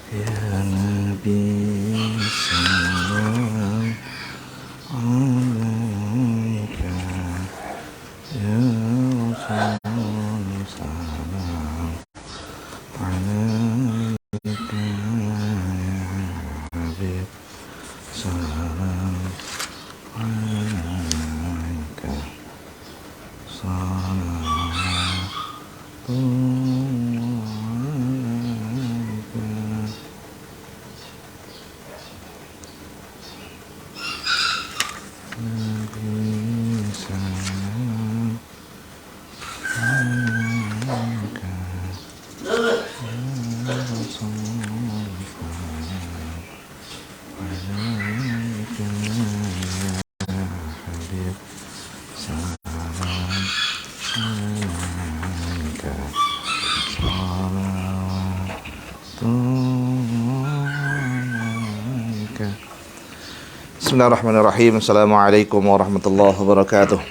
Ya Nabi salam alaika, ya Rasul salam alaika, ya Habib salam alaika, Bismillahirrahmanirrahim. Assalamualaikum warahmatullahi wabarakatuh.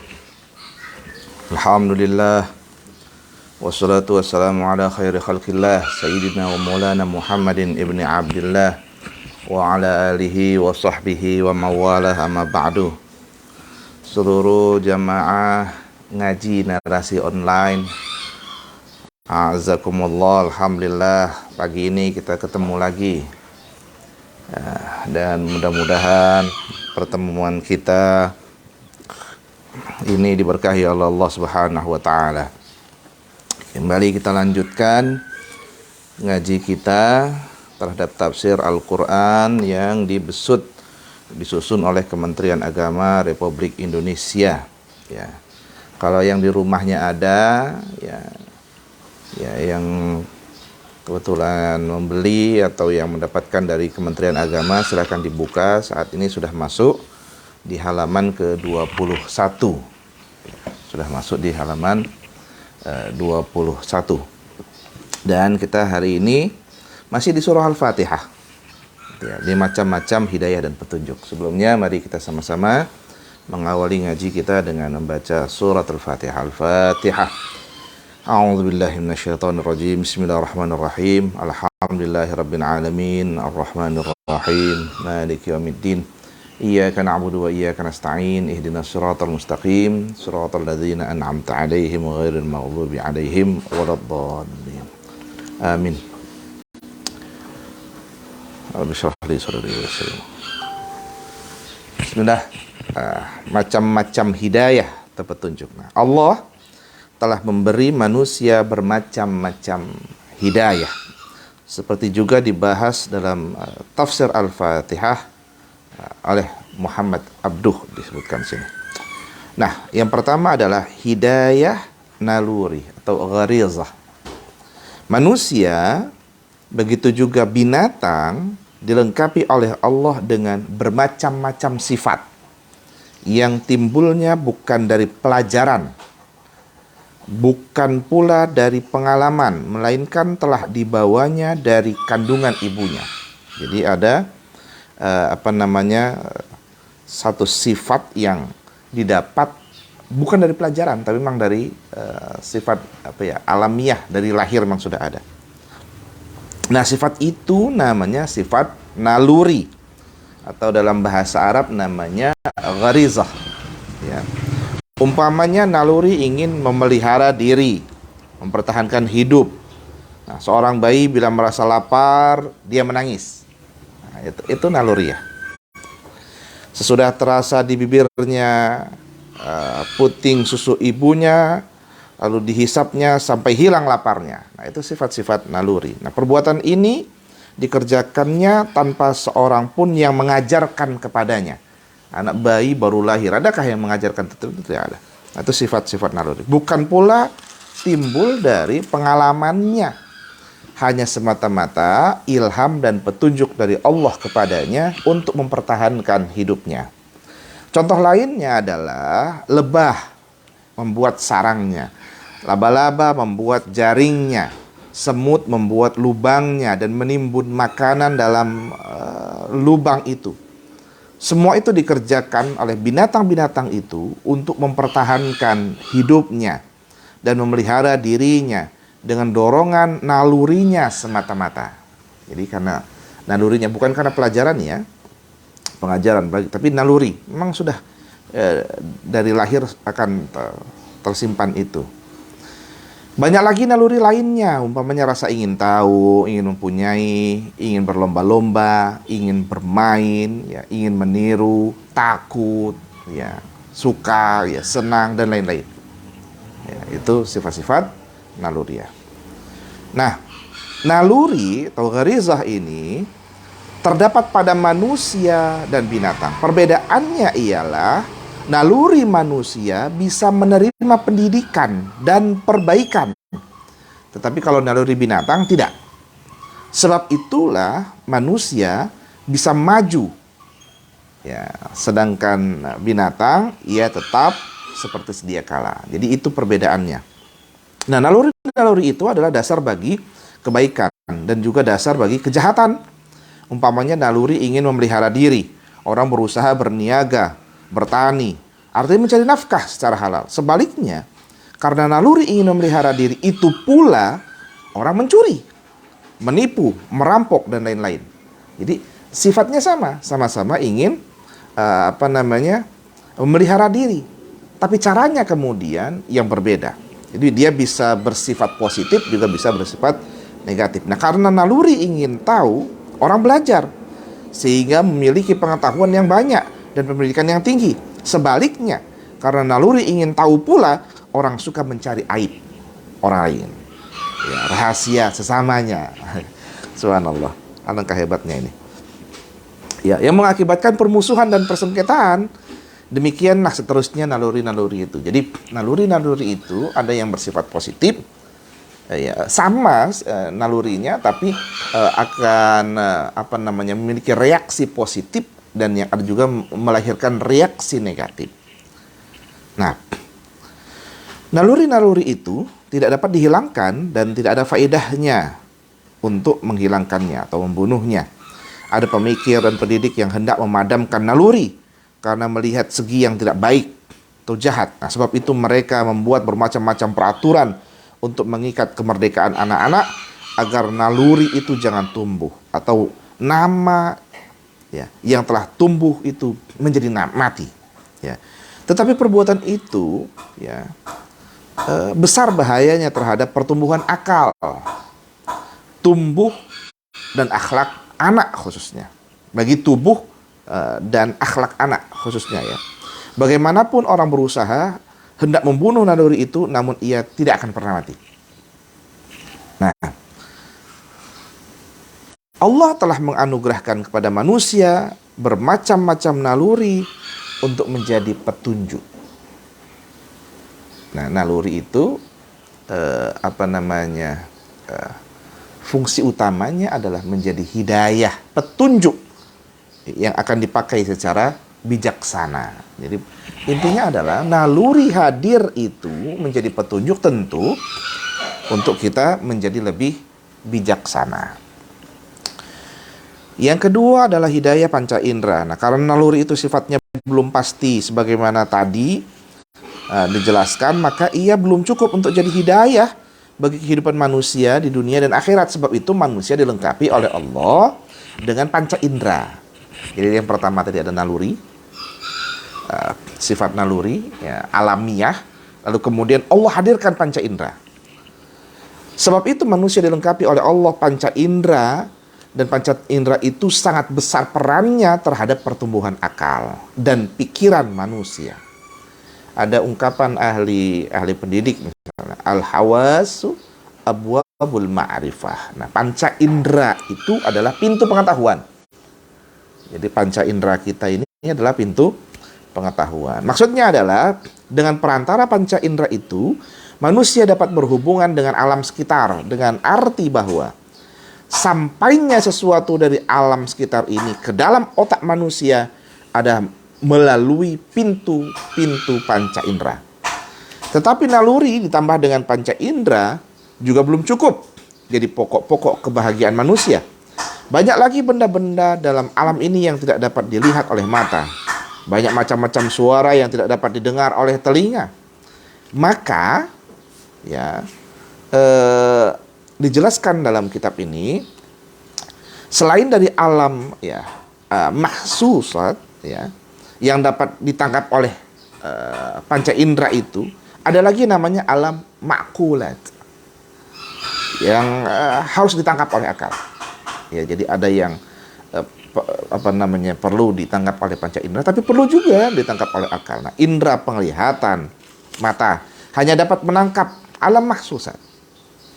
Alhamdulillah, wassalatu wassalamu ala khairi khalqillah, Sayyidina wa maulana Muhammadin ibni Abdillah, wa ala alihi wa sahbihi wa mawalah, amma ba'du. Seluruh jamaah ngaji narasi online, a'azakumullah, alhamdulillah, pagi ini kita ketemu lagi. Dan mudah-mudahan pertemuan kita ini diberkahi oleh Allah Subhanahu wa taala. Kembali kita lanjutkan ngaji kita terhadap tafsir Al-Qur'an yang disusun oleh Kementerian Agama Republik Indonesia, ya. Kalau yang di rumahnya ada, ya yang kebetulan membeli atau yang mendapatkan dari Kementerian Agama, silakan dibuka. Saat ini sudah masuk di halaman ke-21. Sudah masuk di halaman 21. Dan kita hari ini masih di surah Al-Fatihah. Ya, di macam-macam hidayah dan petunjuk. Sebelumnya mari kita sama-sama mengawali ngaji kita dengan membaca surat Al-Fatihah. Al-Fatihah. A'udzu billahi minasyaitonir rajim. Bismillahirrahmanirrahim. Alhamdulillahirabbil alamin, arrahmanir rahim, maliki yaumiddin. Iyyaka na'budu wa iyyaka nasta'in. Ihdinas siratal mustaqim, siratal ladzina an'amta 'alaihim ghairil maghdubi 'alaihim waladdallin. Amin. Rabbi shrah li sadri wa yassir. Bismillah. Macam-macam hidayah atau petunjuk. Nah, Allah telah memberi manusia bermacam-macam hidayah, seperti juga dibahas dalam tafsir Al-Fatihah oleh Muhammad Abduh, disebutkan sini. Nah, yang pertama adalah hidayah naluri atau gharizah. Manusia, begitu juga binatang, dilengkapi oleh Allah dengan bermacam-macam sifat yang timbulnya bukan dari pelajaran, bukan pula dari pengalaman, melainkan telah dibawanya dari kandungan ibunya. Jadi ada satu sifat yang didapat bukan dari pelajaran, tapi memang dari sifat alamiah, dari lahir memang sudah ada. Nah, sifat itu namanya sifat naluri, atau dalam bahasa Arab namanya gharizah, ya. Umpamanya naluri ingin memelihara diri, mempertahankan hidup. Nah, seorang bayi bila merasa lapar, dia menangis. Nah, itu naluri, ya. Sesudah terasa di bibirnya puting susu ibunya, lalu dihisapnya sampai hilang laparnya. Nah, itu sifat-sifat naluri. Nah, perbuatan ini dikerjakannya tanpa seorang pun yang mengajarkan kepadanya. Anak bayi baru lahir, adakah yang mengajarkan? Itu tidak ada. Nah, itu sifat-sifat naluri. Bukan pula timbul dari pengalamannya, hanya semata-mata ilham dan petunjuk dari Allah kepadanya untuk mempertahankan hidupnya. Contoh lainnya adalah lebah membuat sarangnya, laba-laba membuat jaringnya, semut membuat lubangnya dan menimbun makanan dalam lubang itu. Semua itu dikerjakan oleh binatang-binatang itu untuk mempertahankan hidupnya dan memelihara dirinya dengan dorongan nalurinya semata-mata. Jadi karena nalurinya, bukan karena pelajaran ya, pengajaran, tapi naluri. Memang sudah dari lahir akan tersimpan itu. Banyak lagi naluri lainnya, umpamanya rasa ingin tahu, ingin mempunyai, ingin berlomba-lomba, ingin bermain, ya, ingin meniru, takut, ya, suka, ya, senang, dan lain-lain. Ya, itu sifat-sifat naluri ya. Nah, naluri atau gharizah ini terdapat pada manusia dan binatang. Perbedaannya ialah naluri manusia bisa menerima pendidikan dan perbaikan. Tetapi kalau naluri binatang tidak. Sebab itulah manusia bisa maju. Ya, sedangkan binatang ia tetap seperti sedia kala. Jadi itu perbedaannya. Nah, naluri-naluri itu adalah dasar bagi kebaikan dan juga dasar bagi kejahatan. Umpamanya naluri ingin memelihara diri. Orang berusaha berniaga, bertani, artinya mencari nafkah secara halal. Sebaliknya, karena naluri ingin memelihara diri, itu pula orang mencuri, menipu, merampok, dan lain-lain. Jadi sifatnya sama-sama ingin memelihara diri. Tapi caranya kemudian yang berbeda. Jadi dia bisa bersifat positif, juga bisa bersifat negatif. Nah, karena naluri ingin tahu, orang belajar sehingga memiliki pengetahuan yang banyak dan pendidikan yang tinggi. Sebaliknya, karena naluri ingin tahu pula, orang suka mencari aib orang lain, ya, rahasia sesamanya. Subhanallah, alangkah hebatnya ini. Ya, yang mengakibatkan permusuhan dan persengketaan. Demikianlah seterusnya naluri-naluri itu. Jadi naluri-naluri itu ada yang bersifat positif, ya, sama nalurinya, tapi akan memiliki reaksi positif, dan yang ada juga melahirkan reaksi negatif. Nah, naluri-naluri itu tidak dapat dihilangkan dan tidak ada faedahnya untuk menghilangkannya atau membunuhnya. Ada pemikir dan pendidik yang hendak memadamkan naluri karena melihat segi yang tidak baik atau jahat. Nah, sebab itu mereka membuat bermacam-macam peraturan untuk mengikat kemerdekaan anak-anak agar naluri itu jangan tumbuh, atau nama, ya, yang telah tumbuh itu menjadi mati. Ya. Tetapi perbuatan itu, ya, besar bahayanya terhadap pertumbuhan akal, tumbuh dan akhlak anak khususnya. Bagi tubuh dan akhlak anak khususnya, ya. Bagaimanapun orang berusaha hendak membunuh naluri itu, namun ia tidak akan pernah mati. Nah, Allah telah menganugerahkan kepada manusia bermacam-macam naluri untuk menjadi petunjuk. Nah, naluri itu fungsi utamanya adalah menjadi hidayah, petunjuk yang akan dipakai secara bijaksana. Jadi intinya adalah naluri hadir itu menjadi petunjuk tentu untuk kita menjadi lebih bijaksana. Yang kedua adalah hidayah panca indera. Nah, karena naluri itu sifatnya belum pasti sebagaimana tadi dijelaskan, maka ia belum cukup untuk jadi hidayah bagi kehidupan manusia di dunia dan akhirat. Sebab itu manusia dilengkapi oleh Allah dengan panca indera. Jadi yang pertama tadi ada naluri, sifat naluri, ya, alamiah. Lalu kemudian Allah hadirkan panca indera. Sebab itu manusia dilengkapi oleh Allah panca indera, dan panca indera itu sangat besar perannya terhadap pertumbuhan akal dan pikiran manusia. Ada ungkapan ahli pendidik misalnya, al-hawasu abwabul ma'rifah. Nah, panca indera itu adalah pintu pengetahuan. Jadi panca indera kita ini adalah pintu pengetahuan. Maksudnya adalah dengan perantara panca indera itu, manusia dapat berhubungan dengan alam sekitar, dengan arti bahwa sampainya sesuatu dari alam sekitar ini ke dalam otak manusia ada melalui pintu-pintu panca indera. Tetapi naluri ditambah dengan panca indera juga belum cukup jadi pokok-pokok kebahagiaan manusia. Banyak lagi benda-benda dalam alam ini yang tidak dapat dilihat oleh mata. Banyak macam-macam suara yang tidak dapat didengar oleh telinga. Maka, ya, dijelaskan dalam kitab ini Selain dari alam ya mahsusat ya yang dapat ditangkap oleh panca indera itu, ada lagi namanya alam makulat yang harus ditangkap oleh akal. Ya, jadi ada yang perlu ditangkap oleh panca indera, tapi perlu juga ditangkap oleh akal. Nah, indera penglihatan mata hanya dapat menangkap alam mahsusat.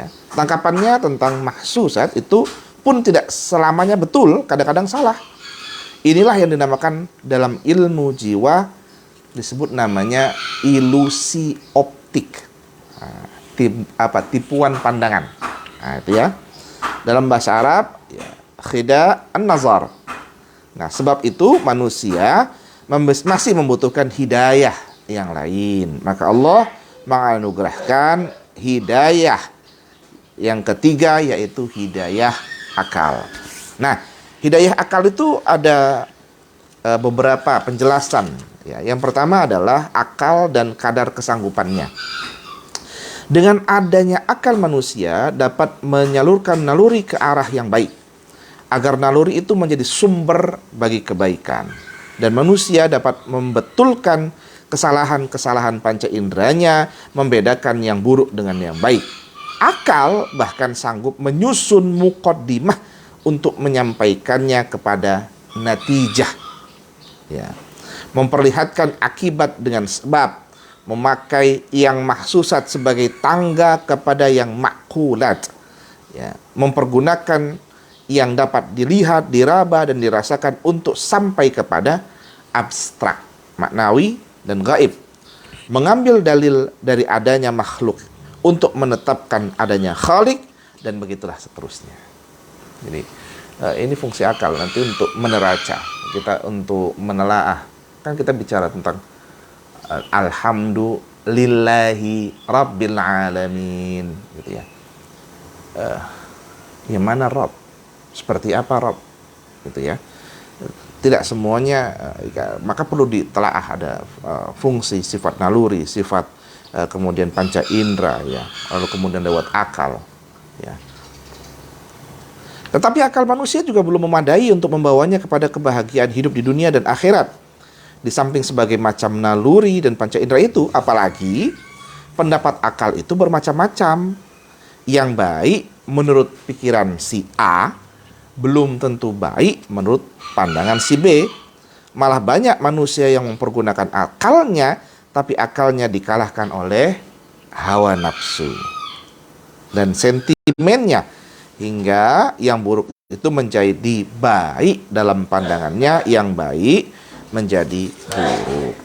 Ya, tangkapannya tentang mahsusat itu pun tidak selamanya betul, kadang-kadang salah. Inilah yang dinamakan dalam ilmu jiwa disebut namanya ilusi optik. Tipuan pandangan. Nah, itu ya. Dalam bahasa Arab ya, khida an-nazar. Nah, sebab itu manusia masih membutuhkan hidayah yang lain. Maka Allah menganugerahkan hidayah yang ketiga, yaitu hidayah akal. Nah, hidayah akal itu ada beberapa penjelasan. Ya, yang pertama adalah akal dan kadar kesanggupannya. Dengan adanya akal, manusia dapat menyalurkan naluri ke arah yang baik, agar naluri itu menjadi sumber bagi kebaikan. Dan manusia dapat membetulkan kesalahan-kesalahan panca inderanya, membedakan yang buruk dengan yang baik. Akal bahkan sanggup menyusun muqaddimah untuk menyampaikannya kepada natijah. Ya. Memperlihatkan akibat dengan sebab, memakai yang mahsusat sebagai tangga kepada yang makulat. Ya. Mempergunakan yang dapat dilihat, diraba, dan dirasakan untuk sampai kepada abstrak, maknawi, dan gaib. Mengambil dalil dari adanya makhluk untuk menetapkan adanya khalik, dan begitulah seterusnya. Jadi ini fungsi akal nanti untuk meneraca, kita untuk menelaah. Kan kita bicara tentang alhamdulillahi rabbil alamin, gitu ya. Yang mana Rabb? Seperti apa Rabb? Gitu ya. Tidak semuanya, maka perlu ditelaah. Ada fungsi, sifat naluri, sifat kemudian panca indera, ya, lalu kemudian lewat akal, ya. Tetapi akal manusia juga belum memadai untuk membawanya kepada kebahagiaan hidup di dunia dan akhirat. Di samping sebagai macam naluri dan panca indera itu, apalagi pendapat akal itu bermacam-macam. Yang baik menurut pikiran si A belum tentu baik menurut pandangan si B. Malah banyak manusia yang mempergunakan akalnya, tapi akalnya dikalahkan oleh hawa nafsu dan sentimennya, hingga yang buruk itu menjadi baik dalam pandangannya, yang baik menjadi buruk.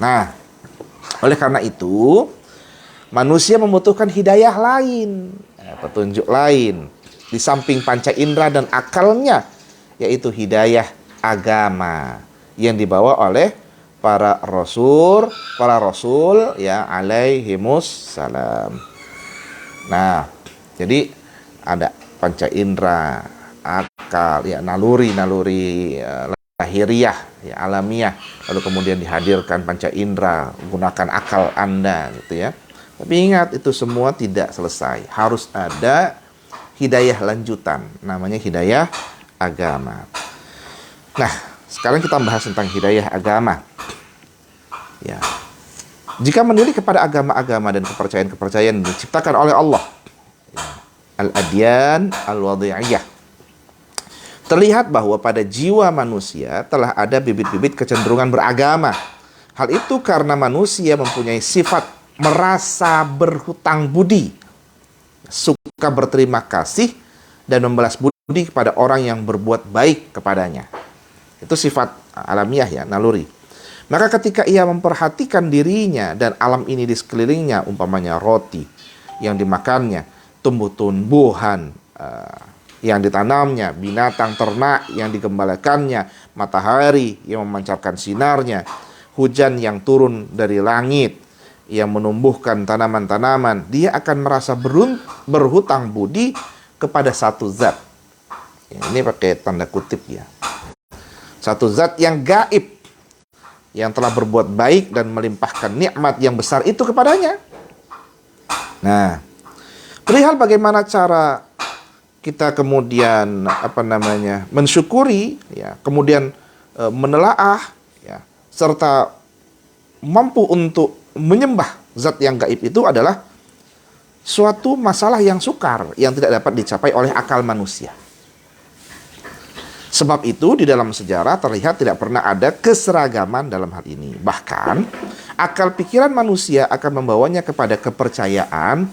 Nah, oleh karena itu manusia membutuhkan hidayah lain, petunjuk lain di samping panca indera dan akalnya, yaitu hidayah agama yang dibawa oleh para rasul ya alaihimus salam. Nah, jadi ada panca indera, akal, ya naluri lahiriah, ya alamiah, lalu kemudian dihadirkan panca indera, gunakan akal Anda, gitu ya. Tapi ingat, itu semua tidak selesai, harus ada hidayah lanjutan, namanya hidayah agama. Nah, sekarang kita bahas tentang hidayah agama. Ya. Jika menilik kepada agama-agama dan kepercayaan-kepercayaan yang diciptakan oleh Allah, ya, al-adyan al-wadhi'iyah, terlihat bahwa pada jiwa manusia telah ada bibit-bibit kecenderungan beragama. Hal itu karena manusia mempunyai sifat merasa berhutang budi, suka berterima kasih, dan membalas budi kepada orang yang berbuat baik kepadanya. Itu sifat alamiah, ya, naluri. Maka ketika ia memperhatikan dirinya dan alam ini di sekelilingnya, umpamanya roti yang dimakannya, tumbuh-tumbuhan yang ditanamnya, binatang ternak yang digembalakannya, matahari yang memancarkan sinarnya, hujan yang turun dari langit yang menumbuhkan tanaman-tanaman, dia akan merasa berhutang budi kepada satu zat. Ini pakai tanda kutip, ya. Satu zat yang gaib, yang telah berbuat baik dan melimpahkan nikmat yang besar itu kepadanya. Nah, perihal bagaimana cara kita kemudian mensyukuri, ya, kemudian menelaah, ya, serta mampu untuk menyembah zat yang gaib itu adalah suatu masalah yang sukar yang tidak dapat dicapai oleh akal manusia. Sebab itu di dalam sejarah terlihat tidak pernah ada keseragaman dalam hal ini. Bahkan akal pikiran manusia akan membawanya kepada kepercayaan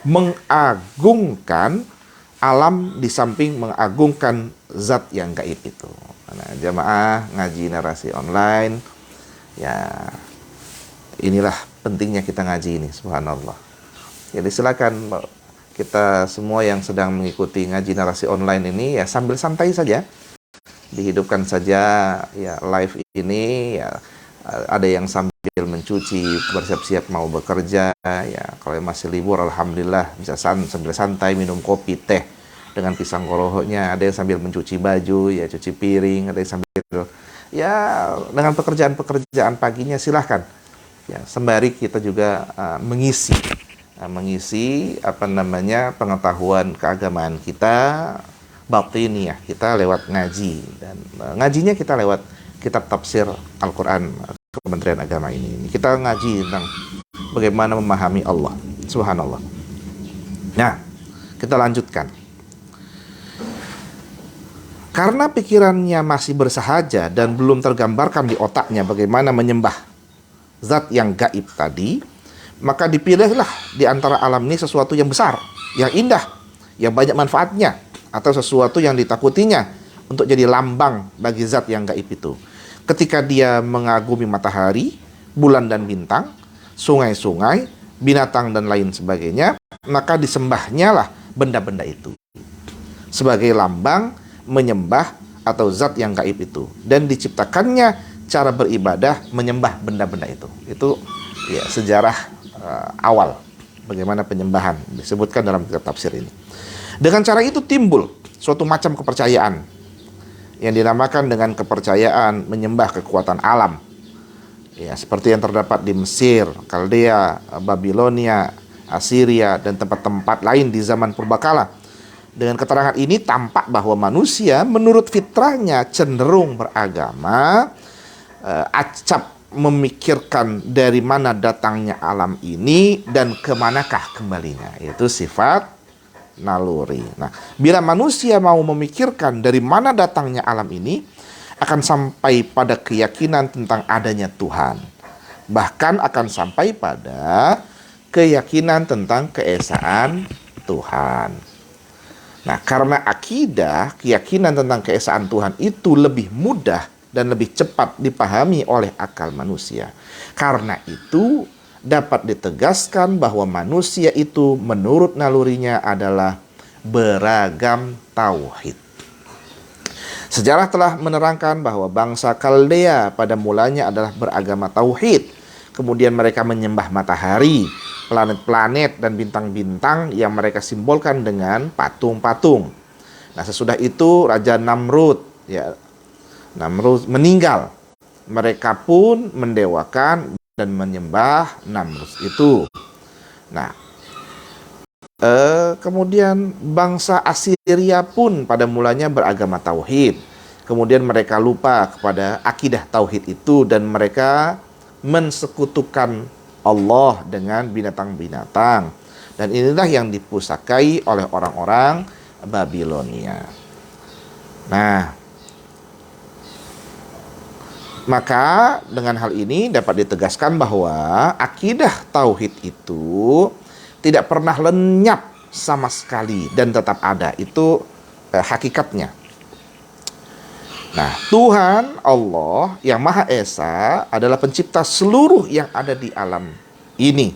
mengagungkan alam di samping mengagungkan zat yang gaib itu. Nah, jamaah ngaji narasi online, ya inilah pentingnya kita ngaji ini, subhanallah. Jadi silakan kita semua yang sedang mengikuti ngaji narasi online ini, ya sambil santai saja, dihidupkan saja ya live ini, ya ada yang sambil mencuci, bersiap-siap mau bekerja, ya kalau masih libur alhamdulillah bisa sambil santai minum kopi teh dengan pisang gorohnya, ada yang sambil mencuci baju, ya cuci piring, ada yang sambil ya dengan pekerjaan-pekerjaan paginya, silahkan. Ya, sembari kita juga mengisi pengetahuan keagamaan kita, batiniyah kita lewat ngaji, dan ngajinya kita lewat kitab tafsir Al-Quran Kementerian Agama ini. Kita ngaji tentang bagaimana memahami Allah, subhanallah. Nah, kita lanjutkan. Karena pikirannya masih bersahaja dan belum tergambarkan di otaknya bagaimana menyembah zat yang gaib tadi, maka dipilihlah di antara alam ini sesuatu yang besar, yang indah, yang banyak manfaatnya, atau sesuatu yang ditakutinya untuk jadi lambang bagi zat yang gaib itu. Ketika dia mengagumi matahari, bulan dan bintang, sungai-sungai, binatang dan lain sebagainya, maka disembahnya lah benda-benda itu sebagai lambang menyembah atau zat yang gaib itu, dan diciptakannya cara beribadah menyembah benda-benda itu. Itu ya sejarah awal bagaimana penyembahan disebutkan dalam kitab tafsir ini. Dengan cara itu timbul suatu macam kepercayaan yang dinamakan dengan kepercayaan menyembah kekuatan alam. Ya, seperti yang terdapat di Mesir, Kaldea, Babilonia, Assyria, dan tempat-tempat lain di zaman purbakala. Dengan keterangan ini tampak bahwa manusia menurut fitrahnya cenderung beragama, acap memikirkan dari mana datangnya alam ini dan kemanakah kembalinya, yaitu sifat naluri. Nah, bila manusia mau memikirkan dari mana datangnya alam ini, akan sampai pada keyakinan tentang adanya Tuhan. Bahkan akan sampai pada keyakinan tentang keesaan Tuhan. Nah, karena akidah, keyakinan tentang keesaan Tuhan itu lebih mudah dan lebih cepat dipahami oleh akal manusia. Karena itu dapat ditegaskan bahwa manusia itu menurut nalurinya adalah beragam tauhid. Sejarah telah menerangkan bahwa bangsa Kaldea pada mulanya adalah beragama tauhid. Kemudian mereka menyembah matahari, planet-planet dan bintang-bintang yang mereka simbolkan dengan patung-patung. Nah, sesudah itu Raja Namrud meninggal. Mereka pun mendewakan dan menyembah Namrud itu. Nah, kemudian bangsa Assyria pun pada mulanya beragama tauhid. Kemudian mereka lupa kepada akidah tauhid itu dan mereka mensekutukan Allah dengan binatang-binatang. Dan inilah yang dipusakai oleh orang-orang Babilonia. Nah, maka dengan hal ini dapat ditegaskan bahwa akidah tauhid itu tidak pernah lenyap sama sekali dan tetap ada. Itu hakikatnya. Nah, Tuhan Allah yang Maha Esa adalah pencipta seluruh yang ada di alam ini.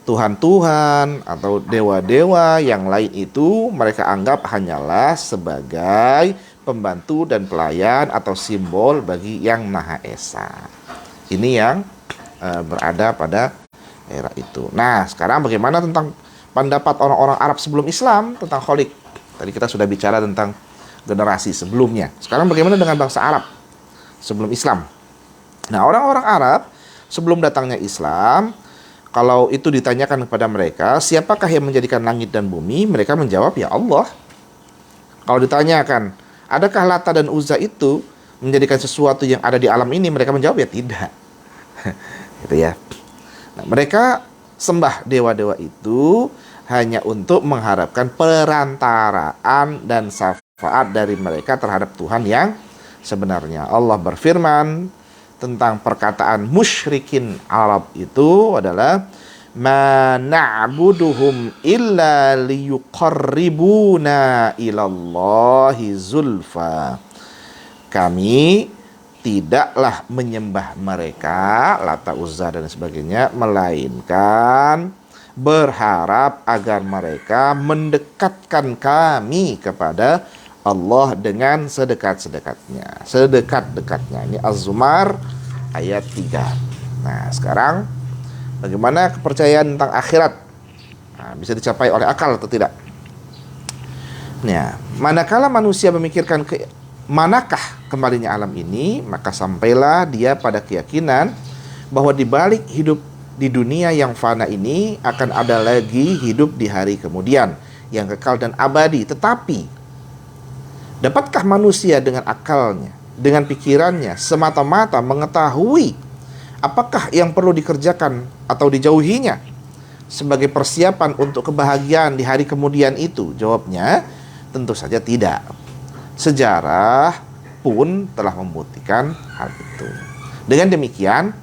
Tuhan-Tuhan atau dewa-dewa yang lain itu mereka anggap hanyalah sebagai pembantu dan pelayan atau simbol bagi yang Maha Esa. Ini yang berada pada era itu. Nah, sekarang bagaimana tentang pendapat orang-orang Arab sebelum Islam tentang Kholik? Tadi kita sudah bicara tentang generasi sebelumnya. Sekarang bagaimana dengan bangsa Arab sebelum Islam? Nah, orang-orang Arab sebelum datangnya Islam, kalau itu ditanyakan kepada mereka, siapakah yang menjadikan langit dan bumi? Mereka menjawab, ya Allah. Kalau ditanyakan, adakah Lata dan Uzza itu menjadikan sesuatu yang ada di alam ini? Mereka menjawab ya tidak. Gitu ya. Nah, mereka sembah dewa-dewa itu hanya untuk mengharapkan perantaraan dan syafaat dari mereka terhadap Tuhan yang sebenarnya. Allah berfirman tentang perkataan musyrikin Arab itu adalah ma na'buduhum illa liyuqarribuna ilallahi zulfa. Kami tidaklah menyembah mereka, Lata, Uzza dan sebagainya, melainkan berharap agar mereka mendekatkan kami kepada Allah dengan sedekat-dekatnya. Ini Az-Zumar ayat 3. Nah, sekarang bagaimana kepercayaan tentang akhirat? Nah, bisa dicapai oleh akal atau tidak? Nah, manakala manusia memikirkan manakah kembalinya alam ini, maka sampailah dia pada keyakinan bahwa di balik hidup di dunia yang fana ini akan ada lagi hidup di hari kemudian yang kekal dan abadi. Tetapi dapatkah manusia dengan akalnya, dengan pikirannya semata-mata mengetahui apakah yang perlu dikerjakan atau dijauhinya sebagai persiapan untuk kebahagiaan di hari kemudian itu? Jawabnya tentu saja tidak. Sejarah pun telah membuktikan hal itu. Dengan demikian,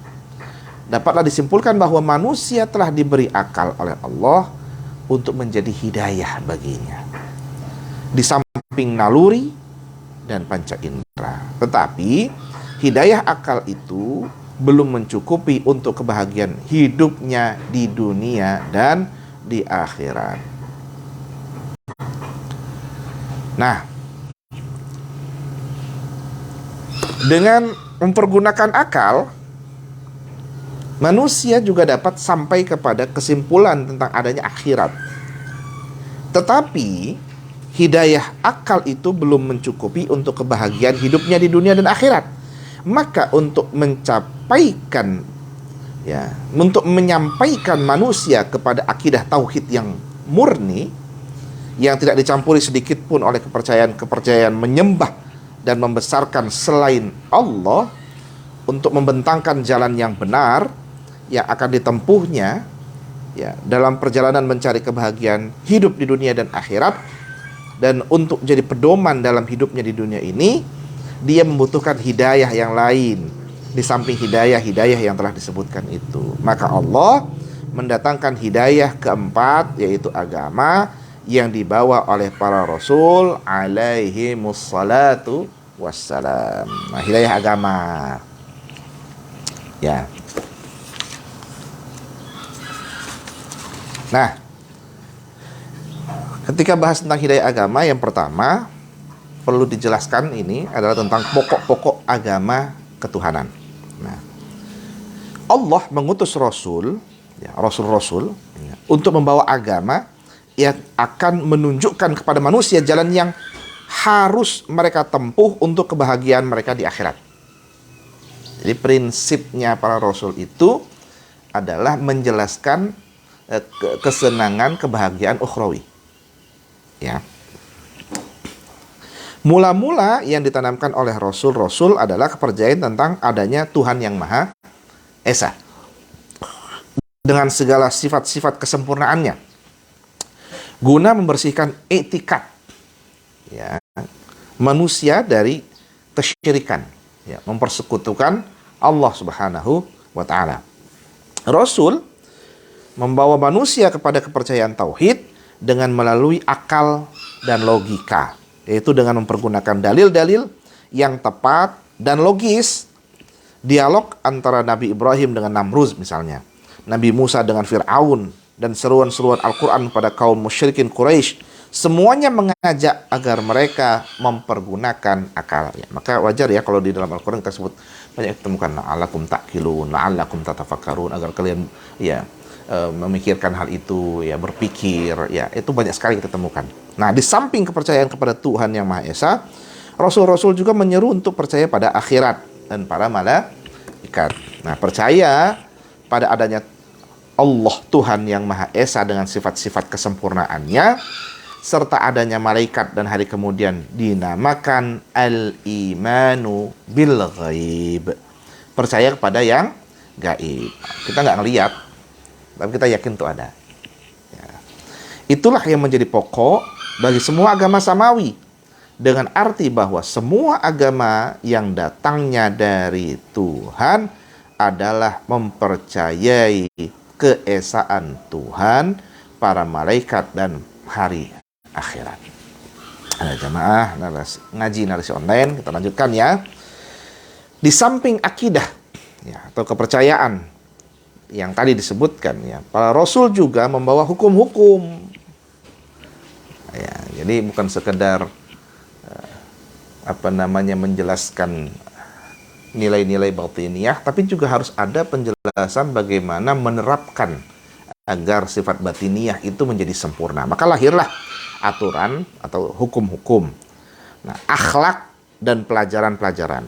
dapatlah disimpulkan bahwa manusia telah diberi akal oleh Allah untuk menjadi hidayah baginya, di samping naluri dan panca indera. Tetapi hidayah akal itu belum mencukupi untuk kebahagiaan hidupnya di dunia dan di akhirat. Nah, dengan mempergunakan akal, manusia juga dapat sampai kepada kesimpulan tentang adanya akhirat. Tetapi hidayah akal itu belum mencukupi untuk kebahagiaan hidupnya di dunia dan akhirat. Maka untuk menyampaikan manusia kepada akidah tauhid yang murni, yang tidak dicampuri sedikit pun oleh kepercayaan menyembah dan membesarkan selain Allah, untuk membentangkan jalan yang benar yang akan ditempuhnya dalam perjalanan mencari kebahagiaan hidup di dunia dan akhirat, dan untuk jadi pedoman dalam hidupnya di dunia ini, dia membutuhkan hidayah yang lain di samping hidayah yang telah disebutkan itu. Maka Allah mendatangkan hidayah keempat, yaitu agama yang dibawa oleh para rasul alaihi mussalatu wassalam. Nah, hidayah agama. Ya. Nah, ketika bahas tentang hidayah agama, yang pertama perlu dijelaskan ini adalah tentang pokok-pokok agama ketuhanan. Nah, Allah mengutus rasul, rasul-rasul untuk membawa agama yang akan menunjukkan kepada manusia jalan yang harus mereka tempuh untuk kebahagiaan mereka di akhirat. Jadi prinsipnya para rasul itu adalah menjelaskan kesenangan, kebahagiaan ukhrawi. Ya. Mula-mula yang ditanamkan oleh rasul-rasul adalah kepercayaan tentang adanya Tuhan yang Maha Esa dengan segala sifat-sifat kesempurnaannya, guna membersihkan etikat manusia dari kesyirikan, mempersekutukan Allah Subhanahu wa ta'ala. Rasul membawa manusia kepada kepercayaan tauhid dengan melalui akal dan logika, yaitu dengan mempergunakan dalil-dalil yang tepat dan logis. Dialog antara Nabi Ibrahim dengan Namrud misalnya, Nabi Musa dengan Fir'aun, dan seruan-seruan Al-Quran pada kaum musyrikin Quraisy, semuanya mengajak agar mereka mempergunakan akalnya. Maka wajar ya kalau di dalam Al-Quran kita sebut banyak ditemukan la'allakum ta'qilun, la'allakum tatafakkarun, agar kalian memikirkan hal itu, berpikir, itu banyak sekali kita temukan. Nah, di samping kepercayaan kepada Tuhan yang Maha Esa, Rasul-Rasul juga menyeru untuk percaya pada akhirat dan para malaikat. Nah, percaya pada adanya Allah Tuhan yang Maha Esa dengan sifat-sifat kesempurnaannya serta adanya malaikat dan hari kemudian dinamakan al-imanu bil ghaib. Percaya kepada yang gaib. Kita nggak ngelihat, tapi kita yakin itu ada. Ya. Itulah yang menjadi pokok bagi semua agama samawi, dengan arti bahwa semua agama yang datangnya dari Tuhan adalah mempercayai keesaan Tuhan, para malaikat, dan hari akhirat. Ada jamaah ngaji narasi online, kita lanjutkan ya. Di samping akidah ya, atau kepercayaan yang tadi disebutkan ya, para rasul juga membawa hukum-hukum. Ya, jadi bukan sekedar menjelaskan nilai-nilai batiniyah, tapi juga harus ada penjelasan bagaimana menerapkan agar sifat batiniyah itu menjadi sempurna. Maka lahirlah aturan atau hukum-hukum. Nah, akhlak dan pelajaran-pelajaran.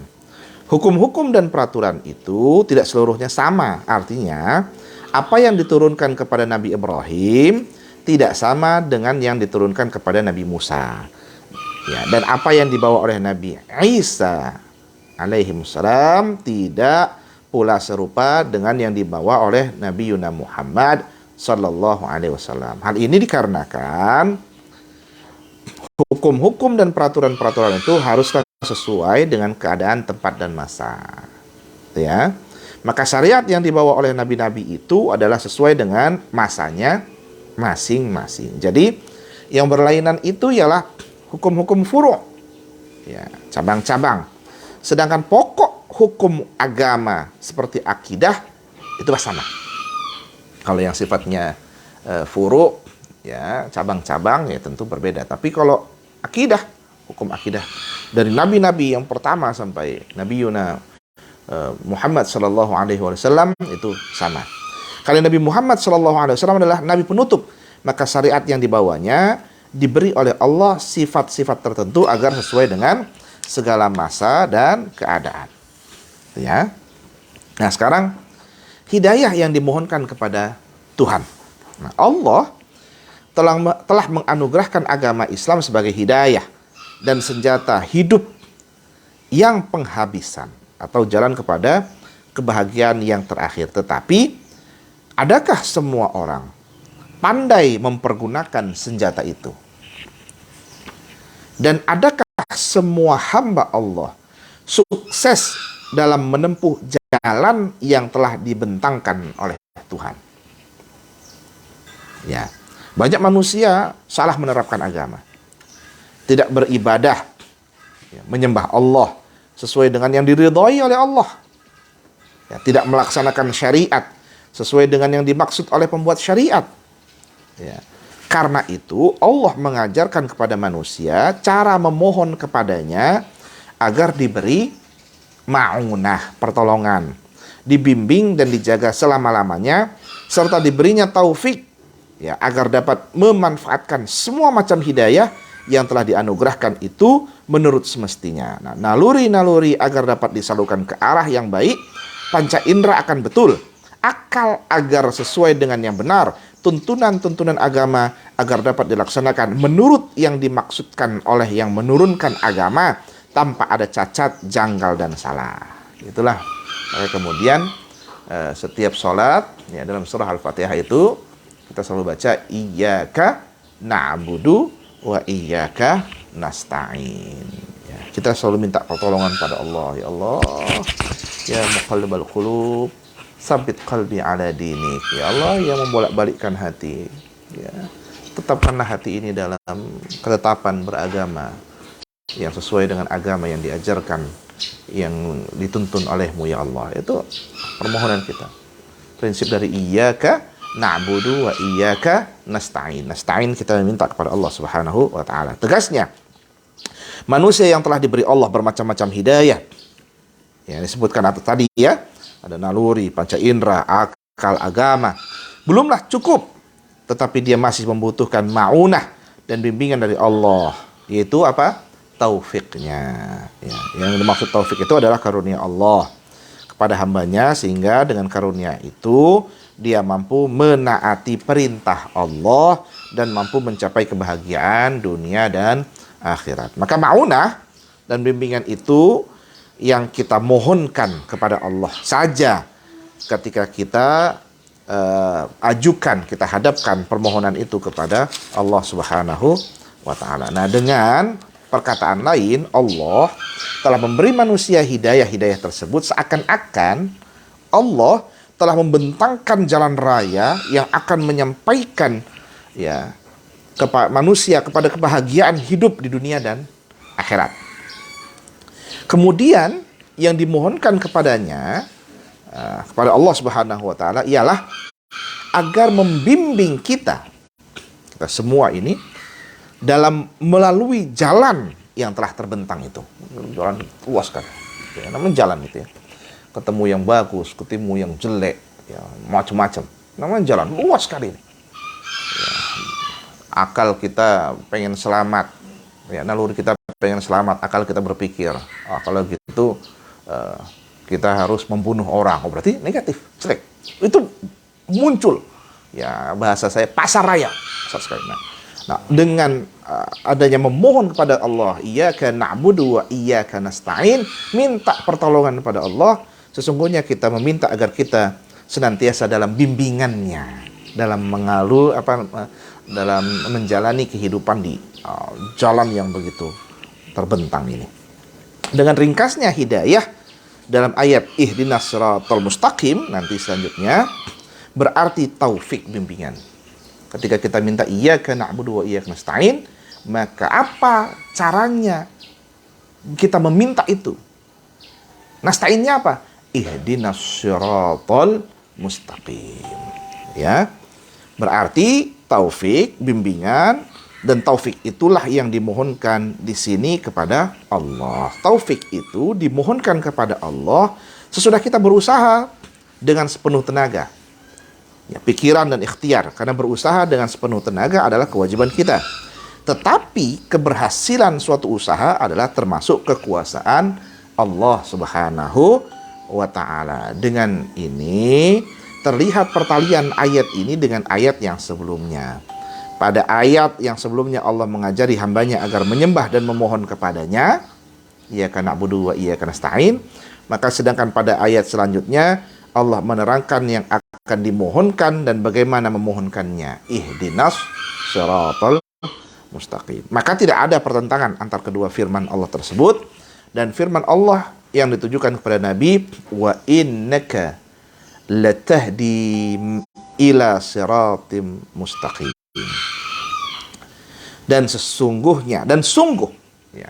Hukum-hukum dan peraturan itu tidak seluruhnya sama. Artinya, apa yang diturunkan kepada Nabi Ibrahim tidak sama dengan yang diturunkan kepada Nabi Musa. Ya, dan apa yang dibawa oleh Nabi Isa alaihissalam tidak pula serupa dengan yang dibawa oleh Nabi Yuna Muhammad sallallahu alaihi wasallam. Hal ini dikarenakan hukum-hukum dan peraturan-peraturan itu haruslah sesuai dengan keadaan, tempat, dan masa. Ya. Maka syariat yang dibawa oleh nabi-nabi itu adalah sesuai dengan masanya masing-masing. Jadi yang berlainan itu ialah hukum-hukum furu', ya, cabang-cabang. Sedangkan pokok hukum agama seperti akidah itu sama. Kalau yang sifatnya furu', ya, cabang-cabang, ya tentu berbeda. Tapi kalau akidah, hukum akidah dari nabi-nabi yang pertama sampai Nabi Yuna Muhammad sallallahu alaihi wasallam itu sama. Kalau Nabi Muhammad sallallahu alaihi wasallam adalah nabi penutup, maka syariat yang dibawanya diberi oleh Allah sifat-sifat tertentu agar sesuai dengan segala masa dan keadaan. Ya. Nah, sekarang hidayah yang dimohonkan kepada Tuhan. Nah, Allah telah menganugerahkan agama Islam sebagai hidayah dan senjata hidup yang penghabisan atau jalan kepada kebahagiaan yang terakhir. Tetapi, adakah semua orang pandai mempergunakan senjata itu? Dan adakah semua hamba Allah sukses dalam menempuh jalan yang telah dibentangkan oleh Tuhan? Ya, banyak manusia salah menerapkan agama, tidak beribadah, ya, menyembah Allah sesuai dengan yang diridhai oleh Allah, ya, tidak melaksanakan syariat sesuai dengan yang dimaksud oleh pembuat syariat. Ya. Karena itu Allah mengajarkan kepada manusia cara memohon kepadanya agar diberi ma'unah, pertolongan, dibimbing dan dijaga selama-lamanya, serta diberinya taufik, ya, agar dapat memanfaatkan semua macam hidayah yang telah dianugerahkan itu menurut semestinya. Nah, naluri-naluri agar dapat disalurkan ke arah yang baik, panca indera akan betul, akal agar sesuai dengan yang benar, tuntunan-tuntunan agama agar dapat dilaksanakan menurut yang dimaksudkan oleh yang menurunkan agama tanpa ada cacat, janggal, dan salah. Itulah. Maka kemudian setiap sholat, ya, dalam surah Al-Fatihah itu kita selalu baca iyyaka na'budu wa iyyaka nasta'in. Ya, kita selalu minta pertolongan pada Allah. Ya Allah, ya muqallibal qulub, sabit qalbi ala dinik. Ya Allah yang membolak-balikkan hati, ya, tetapkanlah hati ini dalam ketetapan beragama yang sesuai dengan agama yang diajarkan, yang dituntun olehmu ya Allah. Itu permohonan kita. Prinsip dari iyyaka na'budu wa iyyaka nasta'in. Nasta'in kita meminta kepada Allah Subhanahu wa taala. Tegasnya, manusia yang telah diberi Allah bermacam-macam hidayah, yang disebutkan atas tadi, ya, ada naluri, panca indera, akal, agama, belumlah cukup, tetapi dia masih membutuhkan ma'unah dan bimbingan dari Allah, yaitu apa? Taufiknya. Ya, yang dimaksud taufik itu adalah karunia Allah kepada hambanya, sehingga dengan karunia itu dia mampu menaati perintah Allah dan mampu mencapai kebahagiaan dunia dan akhirat. Maka ma'unah dan bimbingan itu yang kita mohonkan kepada Allah saja ketika kita ajukan, kita hadapkan permohonan itu kepada Allah Subhanahu wa ta'ala. Nah, dengan perkataan lain, Allah telah memberi manusia hidayah tersebut seakan-akan Allah telah membentangkan jalan raya yang akan menyampaikan manusia kepada kebahagiaan hidup di dunia dan akhirat. Kemudian yang dimohonkan kepadanya, kepada Allah Subhanahu wa ta'ala, ialah agar membimbing kita semua ini dalam melalui jalan yang telah terbentang itu. Jalan luas kan, namanya jalan itu ya. Ketemu yang bagus, ketemu yang jelek, ya, macam-macam. Namanya jalan luas sekali ini. Ya, akal kita pengen selamat, ya, naluri kita pengen selamat, akal kita berpikir, kalau gitu kita harus membunuh orang. Oh, berarti negatif, jelek. Itu muncul. Ya, bahasa saya pasar raya. Besar sekali. Nah, dengan adanya memohon kepada Allah, iyyaka na'budu wa iyyaka nasta'in, minta pertolongan kepada Allah, sesungguhnya kita meminta agar kita senantiasa dalam bimbingannya, dalam dalam menjalani kehidupan di jalan yang begitu terbentang ini. Dengan ringkasnya hidayah dalam ayat ihdinas siratal mustaqim nanti selanjutnya berarti taufik, bimbingan. Ketika kita minta iyyaka na'budu wa iyyaka nasta'in, maka apa caranya kita meminta itu? Nasta'innya apa? Ihdinas siratal mustaqim. Ya. Berarti taufik, bimbingan, dan taufik itulah yang dimohonkan di sini kepada Allah. Taufik itu dimohonkan kepada Allah sesudah kita berusaha dengan sepenuh tenaga. Ya, pikiran dan ikhtiar, karena berusaha dengan sepenuh tenaga adalah kewajiban kita. Tetapi keberhasilan suatu usaha adalah termasuk kekuasaan Allah Subhanahu wa ta'ala. Dengan ini terlihat pertalian ayat ini dengan ayat yang sebelumnya. Pada ayat yang sebelumnya Allah mengajari hambanya agar menyembah dan memohon kepadanya, iyyaka na'budu wa iyyaka nasta'in. Maka sedangkan pada ayat selanjutnya Allah menerangkan yang akan dimohonkan dan bagaimana memohonkannya. Ihdinas siratal mustaqim. Maka tidak ada pertentangan antara kedua firman Allah tersebut dan firman Allah yang ditujukan kepada Nabi, wa innaka latahdi ila siratim mustaqim. Dan sesungguhnya dan sungguh ya,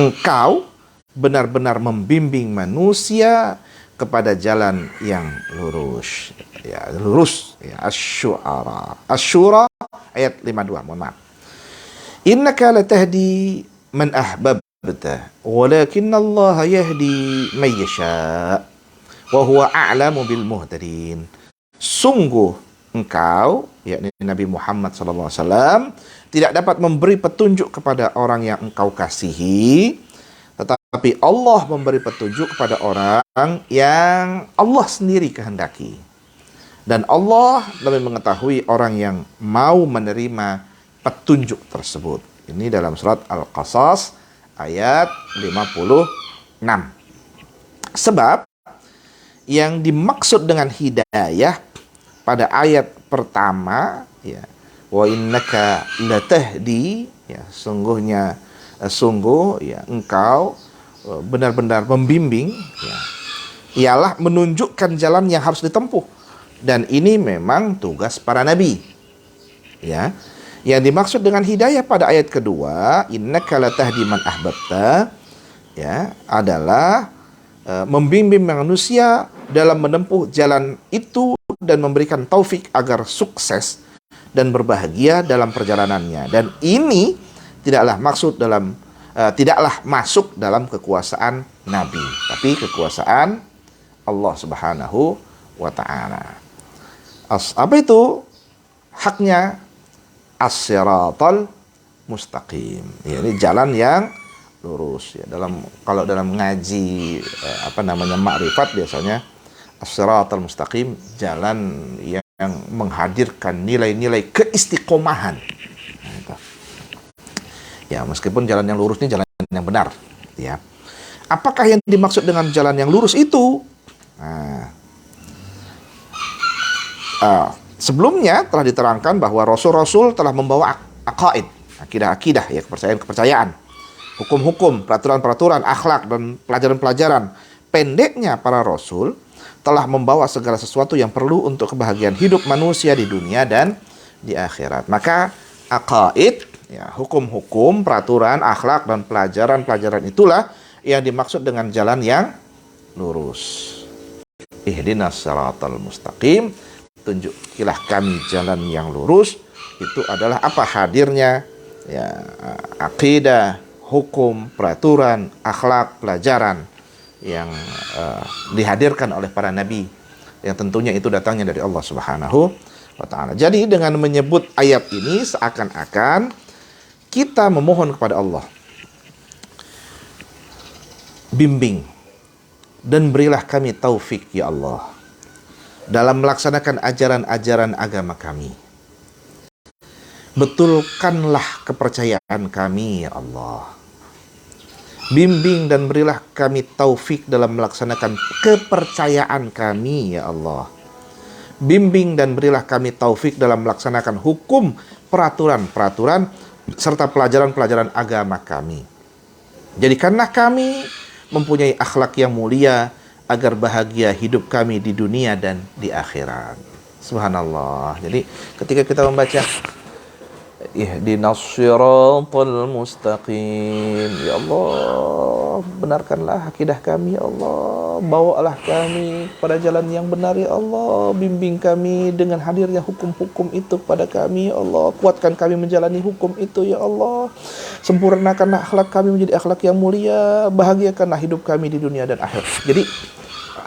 engkau benar-benar membimbing manusia kepada jalan yang lurus. Ya, lurus ya. Asy-Syura ayat 52, mohon maaf. Innaka latahdi man ahbabta walakinnallaha yahdi man yasha wa huwa a'lamu bil muhtadin. Sungguh engkau, yakni Nabi Muhammad SAW, tidak dapat memberi petunjuk kepada orang yang engkau kasihi, tetapi Allah memberi petunjuk kepada orang yang Allah sendiri kehendaki. Dan Allah lebih mengetahui orang yang mau menerima petunjuk tersebut. Ini dalam surat Al-Qasas ayat 56. Sebab yang dimaksud dengan hidayah pada ayat pertama, ya, wa innaka latahdi, ya, sungguh ya engkau benar-benar membimbing, ya, ialah menunjukkan jalan yang harus ditempuh, dan ini memang tugas para nabi. Ya, yang dimaksud dengan hidayah pada ayat kedua, innaka latahdi man ahbabta, ya, adalah membimbing manusia dalam menempuh jalan itu dan memberikan taufik agar sukses dan berbahagia dalam perjalanannya. Dan ini tidaklah masuk dalam kekuasaan Nabi, tapi kekuasaan Allah Subhanahu wa ta'ala. Apa itu haknya? As-siratal mustaqim. Ya, ini jalan yang lurus. Ya, kalau dalam ngaji ma'rifat biasanya as-siratal mustaqim, jalan yang menghadirkan nilai-nilai keistiqomahan. Nah, itu. Ya, meskipun jalan yang lurus ini jalan yang benar, ya. Apakah yang dimaksud dengan jalan yang lurus itu? Nah, sebelumnya telah diterangkan bahwa Rasul-Rasul telah membawa aqaid, akidah-akidah, ya, kepercayaan-kepercayaan, hukum-hukum, peraturan-peraturan, akhlak, dan pelajaran-pelajaran. Pendeknya para Rasul telah membawa segala sesuatu yang perlu untuk kebahagiaan hidup manusia di dunia dan di akhirat. Maka aqaid, ya, hukum-hukum, peraturan, akhlak, dan pelajaran-pelajaran itulah yang dimaksud dengan jalan yang lurus. Ihdinas siratal mustaqim, tunjukilah kami jalan yang lurus. Itu adalah apa? Hadirnya, ya, akidah, hukum, peraturan, akhlak, pelajaran yang dihadirkan oleh para nabi, yang tentunya itu datangnya dari Allah Subhanahu wa ta'ala. Jadi dengan menyebut ayat ini seakan-akan kita memohon kepada Allah, bimbing dan berilah kami taufik ya Allah dalam melaksanakan ajaran-ajaran agama kami. Betulkanlah kepercayaan kami ya Allah. Bimbing dan berilah kami taufik dalam melaksanakan kepercayaan kami ya Allah. Bimbing dan berilah kami taufik dalam melaksanakan hukum, peraturan-peraturan, serta pelajaran-pelajaran agama kami. Jadikanlah kami mempunyai akhlak yang mulia, agar bahagia hidup kami di dunia dan di akhirat. Subhanallah. Jadi ketika kita membaca Ihdinas siratal mustaqim, ya Allah, benarkanlah akidah kami ya Allah, bawalah kami pada jalan yang benar ya Allah, bimbing kami dengan hadirnya hukum-hukum itu pada kami ya Allah, kuatkan kami menjalani hukum itu ya Allah, sempurnakanlah akhlak kami menjadi akhlak yang mulia, bahagiakanlah hidup kami di dunia dan akhirat. Jadi